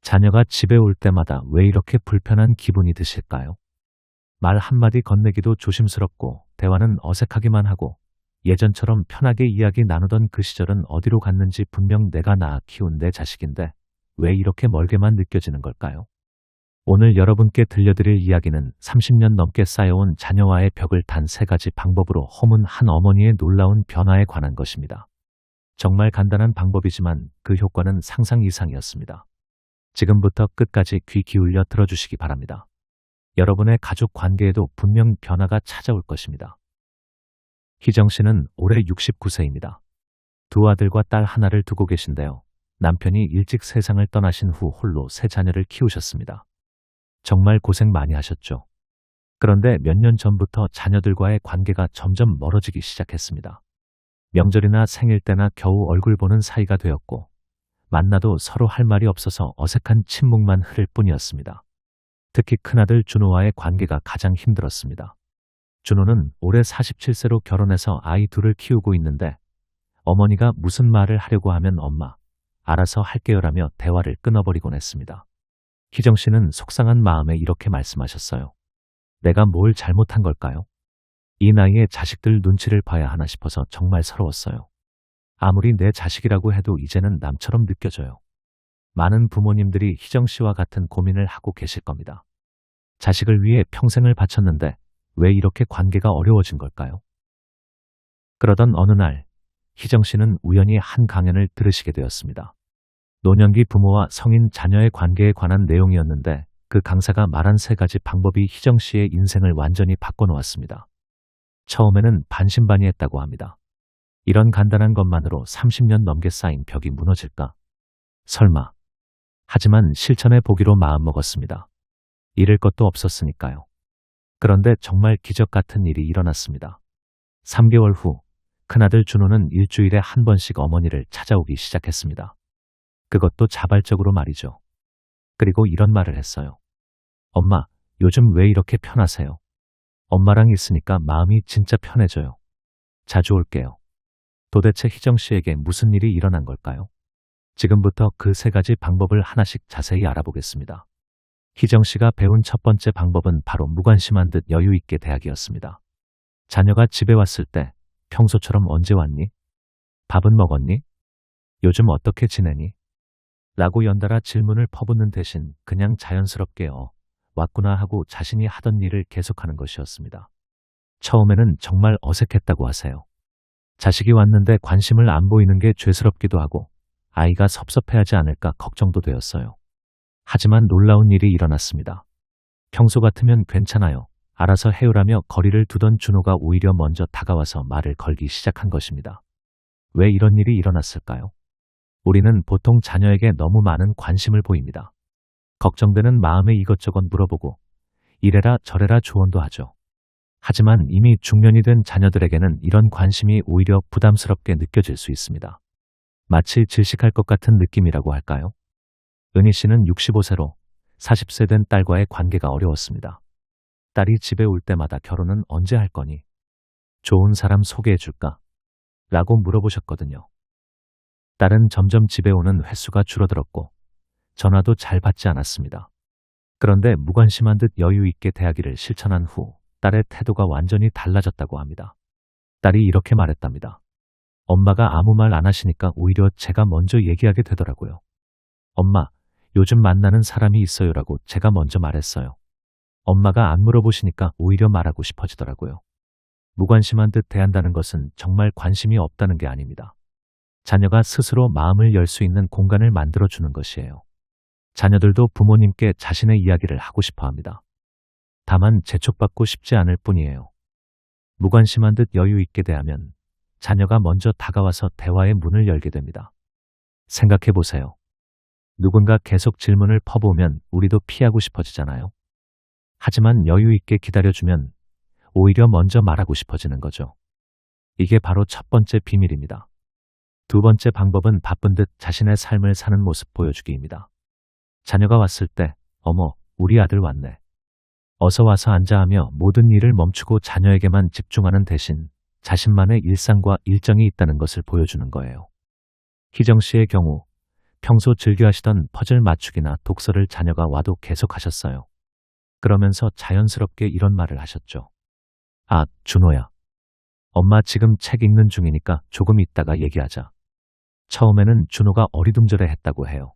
자녀가 집에 올 때마다 왜 이렇게 불편한 기분이 드실까요? 말 한마디 건네기도 조심스럽고 대화는 어색하기만 하고 예전처럼 편하게 이야기 나누던 그 시절은 어디로 갔는지 분명 내가 낳아 키운 내 자식인데 왜 이렇게 멀게만 느껴지는 걸까요? 오늘 여러분께 들려드릴 이야기는 30년 넘게 쌓여온 자녀와의 벽을 단 3가지 방법으로 허문 한 어머니의 놀라운 변화에 관한 것입니다. 정말 간단한 방법이지만 그 효과는 상상 이상이었습니다. 지금부터 끝까지 귀 기울여 들어주시기 바랍니다. 여러분의 가족 관계에도 분명 변화가 찾아올 것입니다. 희정 씨는 올해 69세입니다. 두 아들과 딸 하나를 두고 계신데요. 남편이 일찍 세상을 떠나신 후 홀로 3자녀를 키우셨습니다. 정말 고생 많이 하셨죠. 그런데 몇 년 전부터 자녀들과의 관계가 점점 멀어지기 시작했습니다. 명절이나 생일 때나 겨우 얼굴 보는 사이가 되었고 만나도 서로 할 말이 없어서 어색한 침묵만 흐를 뿐이었습니다. 특히 큰아들 준호와의 관계가 가장 힘들었습니다. 준호는 올해 47세로 결혼해서 아이 둘을 키우고 있는데 어머니가 무슨 말을 하려고 하면 엄마, 알아서 할게요라며 대화를 끊어버리곤 했습니다. 희정 씨는 속상한 마음에 이렇게 말씀하셨어요. 내가 뭘 잘못한 걸까요? 이 나이에 자식들 눈치를 봐야 하나 싶어서 정말 서러웠어요. 아무리 내 자식이라고 해도 이제는 남처럼 느껴져요. 많은 부모님들이 희정 씨와 같은 고민을 하고 계실 겁니다. 자식을 위해 평생을 바쳤는데 왜 이렇게 관계가 어려워진 걸까요? 그러던 어느 날 희정 씨는 우연히 한 강연을 들으시게 되었습니다. 노년기 부모와 성인 자녀의 관계에 관한 내용이었는데 그 강사가 말한 3가지 방법이 희정 씨의 인생을 완전히 바꿔놓았습니다. 처음에는 반신반의했다고 합니다. 이런 간단한 것만으로 30년 넘게 쌓인 벽이 무너질까? 설마. 하지만 실천해 보기로 마음먹었습니다. 잃을 것도 없었으니까요. 그런데 정말 기적 같은 일이 일어났습니다. 3개월 후 큰아들 준호는 일주일에 한 번씩 어머니를 찾아오기 시작했습니다. 그것도 자발적으로 말이죠. 그리고 이런 말을 했어요. 엄마, 요즘 왜 이렇게 편하세요? 엄마랑 있으니까 마음이 진짜 편해져요. 자주 올게요. 도대체 희정 씨에게 무슨 일이 일어난 걸까요? 지금부터 그 3가지 방법을 하나씩 자세히 알아보겠습니다. 희정 씨가 배운 첫 번째 방법은 바로 무관심한 듯 여유 있게 대하기였습니다. 자녀가 집에 왔을 때 평소처럼 언제 왔니? 밥은 먹었니? 요즘 어떻게 지내니? 라고 연달아 질문을 퍼붓는 대신 그냥 자연스럽게 왔구나 하고 자신이 하던 일을 계속하는 것이었습니다. 처음에는 정말 어색했다고 하세요. 자식이 왔는데 관심을 안 보이는 게 죄스럽기도 하고 아이가 섭섭해하지 않을까 걱정도 되었어요. 하지만 놀라운 일이 일어났습니다. 평소 같으면 괜찮아요. 알아서 해요라며 거리를 두던 준호가 오히려 먼저 다가와서 말을 걸기 시작한 것입니다. 왜 이런 일이 일어났을까요? 우리는 보통 자녀에게 너무 많은 관심을 보입니다. 걱정되는 마음에 이것저것 물어보고 이래라 저래라 조언도 하죠. 하지만 이미 중년이 된 자녀들에게는 이런 관심이 오히려 부담스럽게 느껴질 수 있습니다. 마치 질식할 것 같은 느낌이라고 할까요? 은희 씨는 65세로 40세 된 딸과의 관계가 어려웠습니다. 딸이 집에 올 때마다 결혼은 언제 할 거니? 좋은 사람 소개해 줄까? 라고 물어보셨거든요. 딸은 점점 집에 오는 횟수가 줄어들었고 전화도 잘 받지 않았습니다. 그런데 무관심한 듯 여유 있게 대하기를 실천한 후 딸의 태도가 완전히 달라졌다고 합니다. 딸이 이렇게 말했답니다. 엄마가 아무 말 안 하시니까 오히려 제가 먼저 얘기하게 되더라고요. 엄마, 요즘 만나는 사람이 있어요라고 제가 먼저 말했어요. 엄마가 안 물어보시니까 오히려 말하고 싶어지더라고요. 무관심한 듯 대한다는 것은 정말 관심이 없다는 게 아닙니다. 자녀가 스스로 마음을 열 수 있는 공간을 만들어주는 것이에요. 자녀들도 부모님께 자신의 이야기를 하고 싶어 합니다. 다만 재촉받고 싶지 않을 뿐이에요. 무관심한 듯 여유 있게 대하면 자녀가 먼저 다가와서 대화의 문을 열게 됩니다. 생각해 보세요. 누군가 계속 질문을 퍼부으면 우리도 피하고 싶어지잖아요. 하지만 여유 있게 기다려주면 오히려 먼저 말하고 싶어지는 거죠. 이게 바로 첫 번째 비밀입니다. 두 번째 방법은 바쁜 듯 자신의 삶을 사는 모습 보여주기입니다. 자녀가 왔을 때 어머, 우리 아들 왔네. 어서 와서 앉아 하며 모든 일을 멈추고 자녀에게만 집중하는 대신 자신만의 일상과 일정이 있다는 것을 보여주는 거예요. 희정 씨의 경우 평소 즐겨하시던 퍼즐 맞추기나 독서를 자녀가 와도 계속하셨어요. 그러면서 자연스럽게 이런 말을 하셨죠. 아, 준호야. 엄마 지금 책 읽는 중이니까 조금 있다가 얘기하자. 처음에는 준호가 어리둥절해 했다고 해요.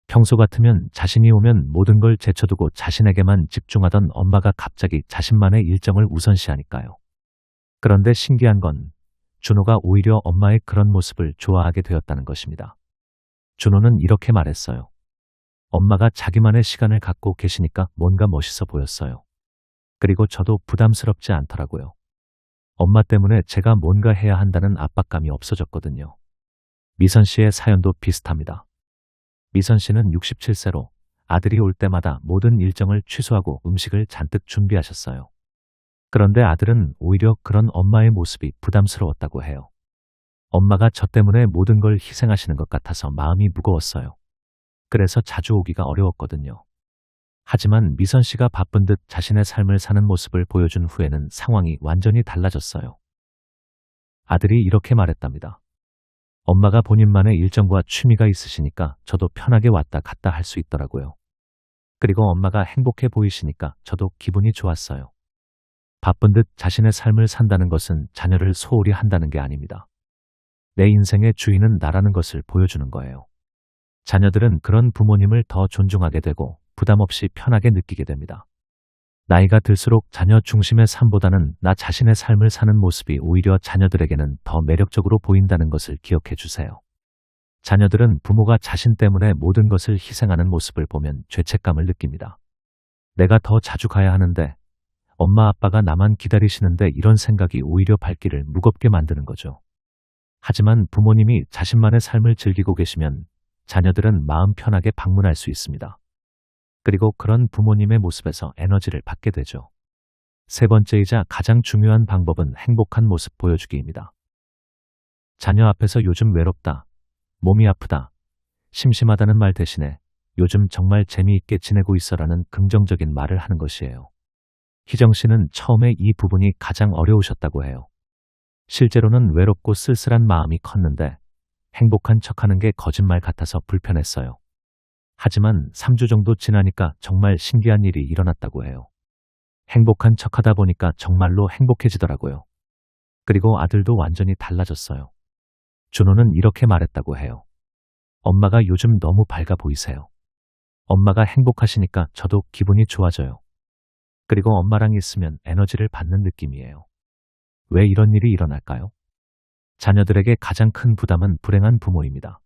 평소 같으면 자신이 오면 모든 걸 제쳐두고 자신에게만 집중하던 엄마가 갑자기 자신만의 일정을 우선시하니까요. 그런데 신기한 건 준호가 오히려 엄마의 그런 모습을 좋아하게 되었다는 것입니다. 준호는 이렇게 말했어요. 엄마가 자기만의 시간을 갖고 계시니까 뭔가 멋있어 보였어요. 그리고 저도 부담스럽지 않더라고요. 엄마 때문에 제가 뭔가 해야 한다는 압박감이 없어졌거든요. 미선 씨의 사연도 비슷합니다. 미선 씨는 67세로 아들이 올 때마다 모든 일정을 취소하고 음식을 잔뜩 준비하셨어요. 그런데 아들은 오히려 그런 엄마의 모습이 부담스러웠다고 해요. 엄마가 저 때문에 모든 걸 희생하시는 것 같아서 마음이 무거웠어요. 그래서 자주 오기가 어려웠거든요. 하지만 미선 씨가 바쁜 듯 자신의 삶을 사는 모습을 보여준 후에는 상황이 완전히 달라졌어요. 아들이 이렇게 말했답니다. 엄마가 본인만의 일정과 취미가 있으시니까 저도 편하게 왔다 갔다 할 수 있더라고요. 그리고 엄마가 행복해 보이시니까 저도 기분이 좋았어요. 바쁜 듯 자신의 삶을 산다는 것은 자녀를 소홀히 한다는 게 아닙니다. 내 인생의 주인은 나라는 것을 보여주는 거예요. 자녀들은 그런 부모님을 더 존중하게 되고 부담 없이 편하게 느끼게 됩니다. 나이가 들수록 자녀 중심의 삶보다는 나 자신의 삶을 사는 모습이 오히려 자녀들에게는 더 매력적으로 보인다는 것을 기억해 주세요. 자녀들은 부모가 자신 때문에 모든 것을 희생하는 모습을 보면 죄책감을 느낍니다. 내가 더 자주 가야 하는데 엄마 아빠가 나만 기다리시는데 이런 생각이 오히려 발길을 무겁게 만드는 거죠. 하지만 부모님이 자신만의 삶을 즐기고 계시면 자녀들은 마음 편하게 방문할 수 있습니다. 그리고 그런 부모님의 모습에서 에너지를 받게 되죠. 세 번째이자 가장 중요한 방법은 행복한 모습 보여주기입니다. 자녀 앞에서 요즘 외롭다, 몸이 아프다, 심심하다는 말 대신에 요즘 정말 재미있게 지내고 있어라는 긍정적인 말을 하는 것이에요. 희정 씨는 처음에 이 부분이 가장 어려우셨다고 해요. 실제로는 외롭고 쓸쓸한 마음이 컸는데 행복한 척하는 게 거짓말 같아서 불편했어요. 하지만 3주 정도 지나니까 정말 신기한 일이 일어났다고 해요. 행복한 척하다 보니까 정말로 행복해지더라고요. 그리고 아들도 완전히 달라졌어요. 준호는 이렇게 말했다고 해요. 엄마가 요즘 너무 밝아 보이세요. 엄마가 행복하시니까 저도 기분이 좋아져요. 그리고 엄마랑 있으면 에너지를 받는 느낌이에요. 왜 이런 일이 일어날까요? 자녀들에게 가장 큰 부담은 불행한 부모입니다.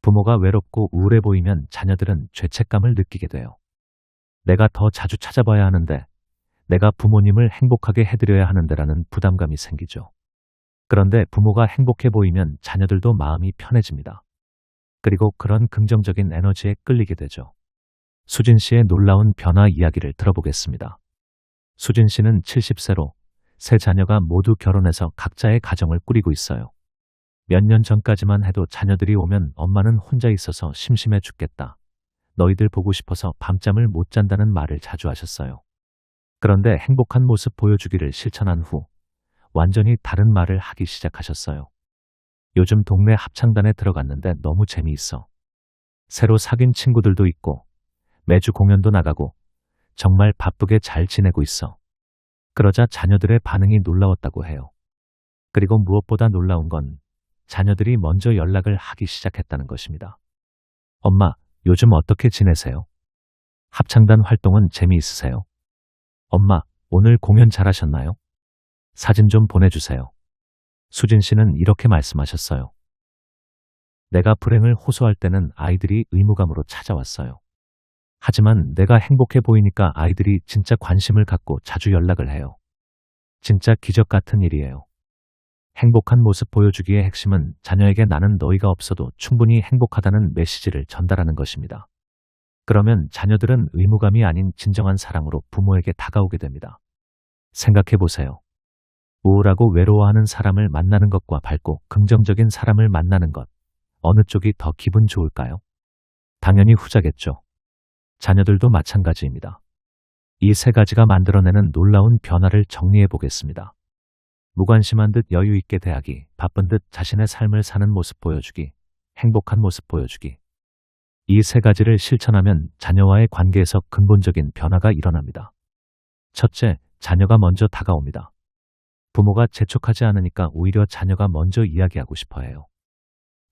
부모가 외롭고 우울해 보이면 자녀들은 죄책감을 느끼게 돼요. 내가 더 자주 찾아봐야 하는데, 내가 부모님을 행복하게 해드려야 하는데라는 부담감이 생기죠. 그런데 부모가 행복해 보이면 자녀들도 마음이 편해집니다. 그리고 그런 긍정적인 에너지에 끌리게 되죠. 수진 씨의 놀라운 변화 이야기를 들어보겠습니다. 수진 씨는 70세로 세 자녀가 모두 결혼해서 각자의 가정을 꾸리고 있어요. 몇 년 전까지만 해도 자녀들이 오면 엄마는 혼자 있어서 심심해 죽겠다. 너희들 보고 싶어서 밤잠을 못 잔다는 말을 자주 하셨어요. 그런데 행복한 모습 보여주기를 실천한 후 완전히 다른 말을 하기 시작하셨어요. 요즘 동네 합창단에 들어갔는데 너무 재미있어. 새로 사귄 친구들도 있고 매주 공연도 나가고 정말 바쁘게 잘 지내고 있어. 그러자 자녀들의 반응이 놀라웠다고 해요. 그리고 무엇보다 놀라운 건 자녀들이 먼저 연락을 하기 시작했다는 것입니다. 엄마, 요즘 어떻게 지내세요? 합창단 활동은 재미있으세요? 엄마, 오늘 공연 잘하셨나요? 사진 좀 보내주세요. 수진 씨는 이렇게 말씀하셨어요. 내가 불행을 호소할 때는 아이들이 의무감으로 찾아왔어요. 하지만 내가 행복해 보이니까 아이들이 진짜 관심을 갖고 자주 연락을 해요. 진짜 기적 같은 일이에요. 행복한 모습 보여주기의 핵심은 자녀에게 나는 너희가 없어도 충분히 행복하다는 메시지를 전달하는 것입니다. 그러면 자녀들은 의무감이 아닌 진정한 사랑으로 부모에게 다가오게 됩니다. 생각해 보세요. 우울하고 외로워하는 사람을 만나는 것과 밝고 긍정적인 사람을 만나는 것, 어느 쪽이 더 기분 좋을까요? 당연히 후자겠죠. 자녀들도 마찬가지입니다. 이 세 가지가 만들어내는 놀라운 변화를 정리해 보겠습니다. 무관심한 듯 여유 있게 대하기, 바쁜 듯 자신의 삶을 사는 모습 보여주기, 행복한 모습 보여주기. 이 세 가지를 실천하면 자녀와의 관계에서 근본적인 변화가 일어납니다. 첫째, 자녀가 먼저 다가옵니다. 부모가 재촉하지 않으니까 오히려 자녀가 먼저 이야기하고 싶어 해요.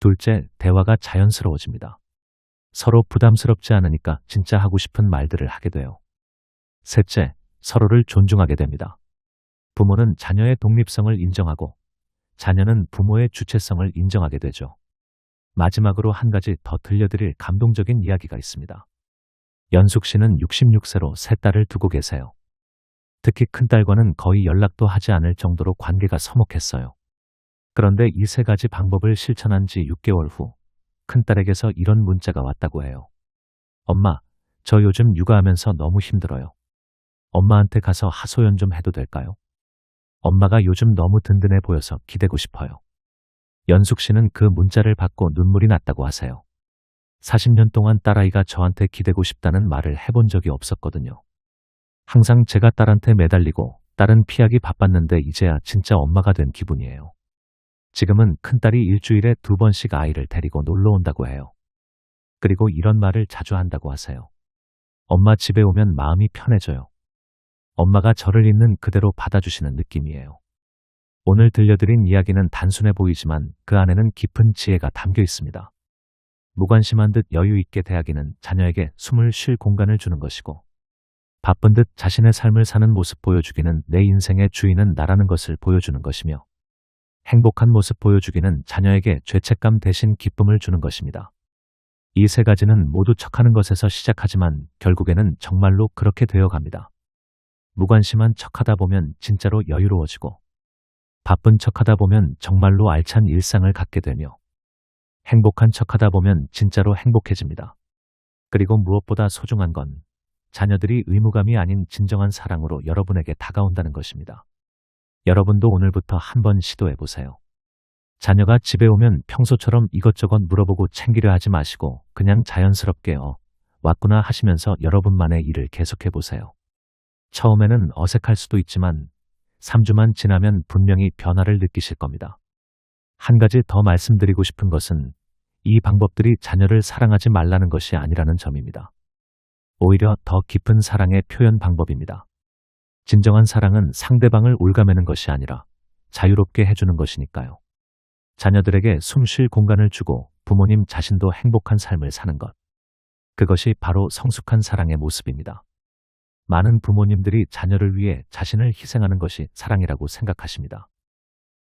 둘째, 대화가 자연스러워집니다. 서로 부담스럽지 않으니까 진짜 하고 싶은 말들을 하게 돼요. 셋째, 서로를 존중하게 됩니다. 부모는 자녀의 독립성을 인정하고 자녀는 부모의 주체성을 인정하게 되죠. 마지막으로 한 가지 더 들려드릴 감동적인 이야기가 있습니다. 연숙 씨는 66세로 세 딸을 두고 계세요. 특히 큰딸과는 거의 연락도 하지 않을 정도로 관계가 서먹했어요. 그런데 이 세 가지 방법을 실천한 지 6개월 후 큰딸에게서 이런 문자가 왔다고 해요. 엄마, 저 요즘 육아하면서 너무 힘들어요. 엄마한테 가서 하소연 좀 해도 될까요? 엄마가 요즘 너무 든든해 보여서 기대고 싶어요. 연숙 씨는 그 문자를 받고 눈물이 났다고 하세요. 40년 동안 딸아이가 저한테 기대고 싶다는 말을 해본 적이 없었거든요. 항상 제가 딸한테 매달리고 딸은 피하기 바빴는데 이제야 진짜 엄마가 된 기분이에요. 지금은 큰딸이 일주일에 2번씩 아이를 데리고 놀러 온다고 해요. 그리고 이런 말을 자주 한다고 하세요. 엄마 집에 오면 마음이 편해져요. 엄마가 저를 있는 그대로 받아주시는 느낌이에요. 오늘 들려드린 이야기는 단순해 보이지만 그 안에는 깊은 지혜가 담겨 있습니다. 무관심한 듯 여유 있게 대하기는 자녀에게 숨을 쉴 공간을 주는 것이고, 바쁜 듯 자신의 삶을 사는 모습 보여주기는 내 인생의 주인은 나라는 것을 보여주는 것이며, 행복한 모습 보여주기는 자녀에게 죄책감 대신 기쁨을 주는 것입니다. 이 세 가지는 모두 척하는 것에서 시작하지만 결국에는 정말로 그렇게 되어갑니다. 무관심한 척하다 보면 진짜로 여유로워지고, 바쁜 척하다 보면 정말로 알찬 일상을 갖게 되며, 행복한 척하다 보면 진짜로 행복해집니다. 그리고 무엇보다 소중한 건 자녀들이 의무감이 아닌 진정한 사랑으로 여러분에게 다가온다는 것입니다. 여러분도 오늘부터 한번 시도해보세요. 자녀가 집에 오면 평소처럼 이것저것 물어보고 챙기려 하지 마시고 그냥 자연스럽게 왔구나 하시면서 여러분만의 일을 계속해보세요. 처음에는 어색할 수도 있지만 3주만 지나면 분명히 변화를 느끼실 겁니다. 한 가지 더 말씀드리고 싶은 것은 이 방법들이 자녀를 사랑하지 말라는 것이 아니라는 점입니다. 오히려 더 깊은 사랑의 표현 방법입니다. 진정한 사랑은 상대방을 올가매는 것이 아니라 자유롭게 해주는 것이니까요. 자녀들에게 숨 쉴 공간을 주고 부모님 자신도 행복한 삶을 사는 것. 그것이 바로 성숙한 사랑의 모습입니다. 많은 부모님들이 자녀를 위해 자신을 희생하는 것이 사랑이라고 생각하십니다.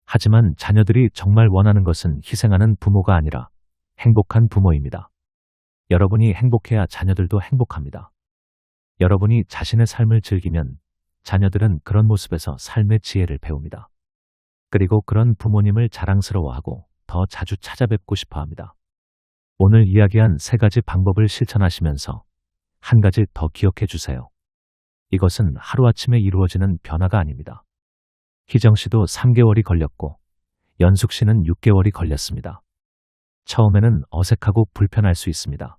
하지만 자녀들이 정말 원하는 것은 희생하는 부모가 아니라 행복한 부모입니다. 여러분이 행복해야 자녀들도 행복합니다. 여러분이 자신의 삶을 즐기면 자녀들은 그런 모습에서 삶의 지혜를 배웁니다. 그리고 그런 부모님을 자랑스러워하고 더 자주 찾아뵙고 싶어 합니다. 오늘 이야기한 세 가지 방법을 실천하시면서 한 가지 더 기억해 주세요. 이것은 하루아침에 이루어지는 변화가 아닙니다. 희정 씨도 3개월이 걸렸고 연숙 씨는 6개월이 걸렸습니다. 처음에는 어색하고 불편할 수 있습니다.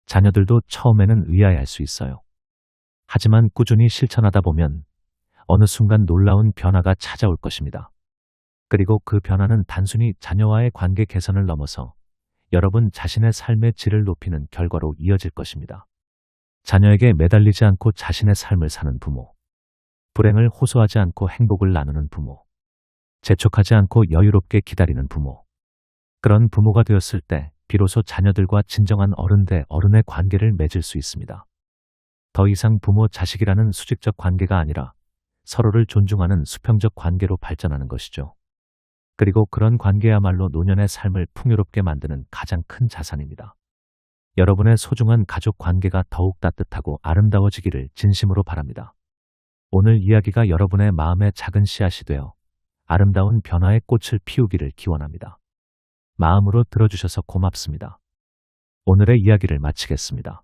자녀들도 처음에는 의아해할 수 있어요. 하지만 꾸준히 실천하다 보면 어느 순간 놀라운 변화가 찾아올 것입니다. 그리고 그 변화는 단순히 자녀와의 관계 개선을 넘어서 여러분 자신의 삶의 질을 높이는 결과로 이어질 것입니다. 자녀에게 매달리지 않고 자신의 삶을 사는 부모, 불행을 호소하지 않고 행복을 나누는 부모, 재촉하지 않고 여유롭게 기다리는 부모. 그런 부모가 되었을 때 비로소 자녀들과 진정한 어른 대 어른의 관계를 맺을 수 있습니다. 더 이상 부모 자식이라는 수직적 관계가 아니라 서로를 존중하는 수평적 관계로 발전하는 것이죠. 그리고 그런 관계야말로 노년의 삶을 풍요롭게 만드는 가장 큰 자산입니다. 여러분의 소중한 가족 관계가 더욱 따뜻하고 아름다워지기를 진심으로 바랍니다. 오늘 이야기가 여러분의 마음에 작은 씨앗이 되어 아름다운 변화의 꽃을 피우기를 기원합니다. 마음으로 들어주셔서 고맙습니다. 오늘의 이야기를 마치겠습니다.